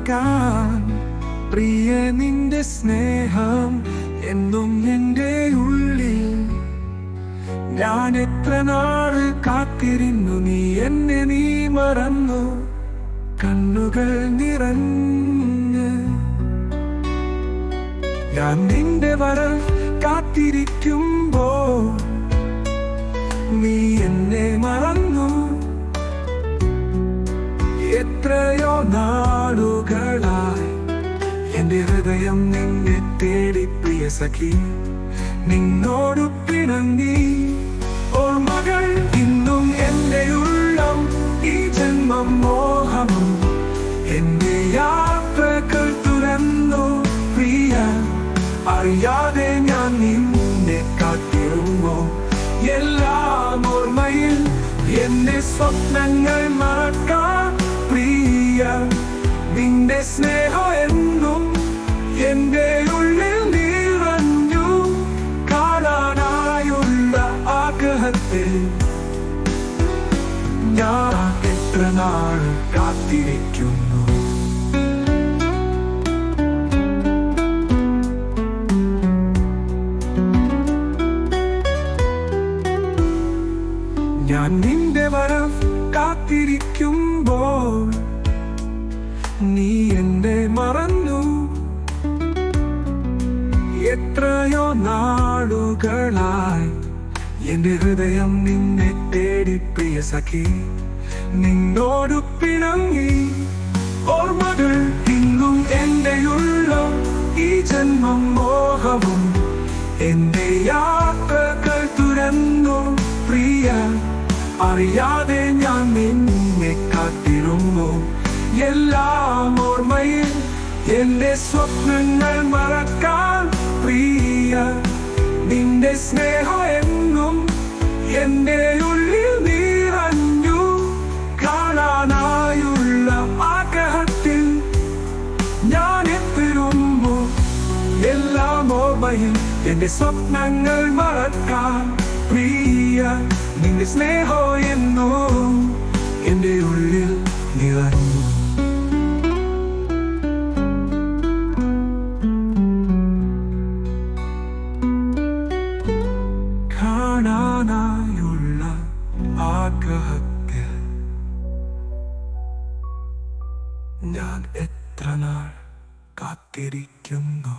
മറക്കാൻ പ്രിയ നിന്റെ സ്നേഹം എന്നും എൻ്റെ ഉള്ളിൽ. ഞാൻ എത്ര നാൾ കാത്തിരുന്നു, നീ മറന്നു. കണ്ണുകൾ നിറഞ്ഞ് ഞാൻ നിന്റെ വരവ് കാത്തിരിക്കുമ്പോൾ നീ എന്നെ മറന്നു. എത്രയോ നാളുകളായി എന്റെ ഹൃദയം നിന്നെ തേടി പ്രിയ സഖി, നിന്നോട് പിണങ്ങി. ഓർമ്മകൾ ഇന്നും എന്റെ ഉള്ളം, ഈ ജന്മം മോഹവും എന്റെ യാത്രകൾ തുറന്നു പ്രിയ. അറിയാതെ ഞാൻ നിന്നെ കാത്തിരുന്നു. എല്ലാം ഓർമ്മയിൽ എന്റെ സ്വപ്നങ്ങൾ മറക്കാൻ പ്രിയ നിന്റെ സ്നേഹം എന്നും എന്റെ ഉള്ളിൽ നിറഞ്ഞു. കാണാനായുള്ള ആഗ്രഹത്തിൽ ഞാൻ എത്ര നാൾ കാത്തിരിക്കുന്നു. ഞാൻ നിന്റെ വരവ് കാത്തിരിക്കുമ്പോൾ നീ എന്നെ മറന്നു. എത്രയോ നാളുകളായി എന്റെ ഹൃദയം നിന്നെ തേടി പ്രിയ സഖി, നിന്നോട് പിണങ്ങി. ഓർമ്മകൾ ഇന്നും എന്റെ ഉള്ളം, ഈ ജന്മം മോഹവും എന്റെ യാത്രകൾ തുറന്നു പ്രിയ. അറിയാതെ ഞാൻ നിന്നെ കാത്തിരുന്നു. എല്ലാം ഓർമ്മയിൽ എന്റെ സ്വപ്നങ്ങൾ മറക്കാൻ പ്രിയ നിന്റെ സ്നേഹം എന്നും എന്റെ ഉള്ളിൽ നിറഞ്ഞു. കാണാനായുള്ള ആഗ്രഹത്തിൽ ഞാൻ എത്തിരുന്നു. എല്ലാം ഓർമ്മയിൽ എന്റെ സ്വപ്നങ്ങൾ മറക്കാൻ പ്രിയ നിന്റെ സ്നേഹം എന്നും എന്റെ ഉള്ളിൽ നിറഞ്ഞു. കാണാനായുള്ള ആഗ്രഹത്തിൽ ഞാൻ എത്ര നാൾ കാത്തിരിക്കുന്നു.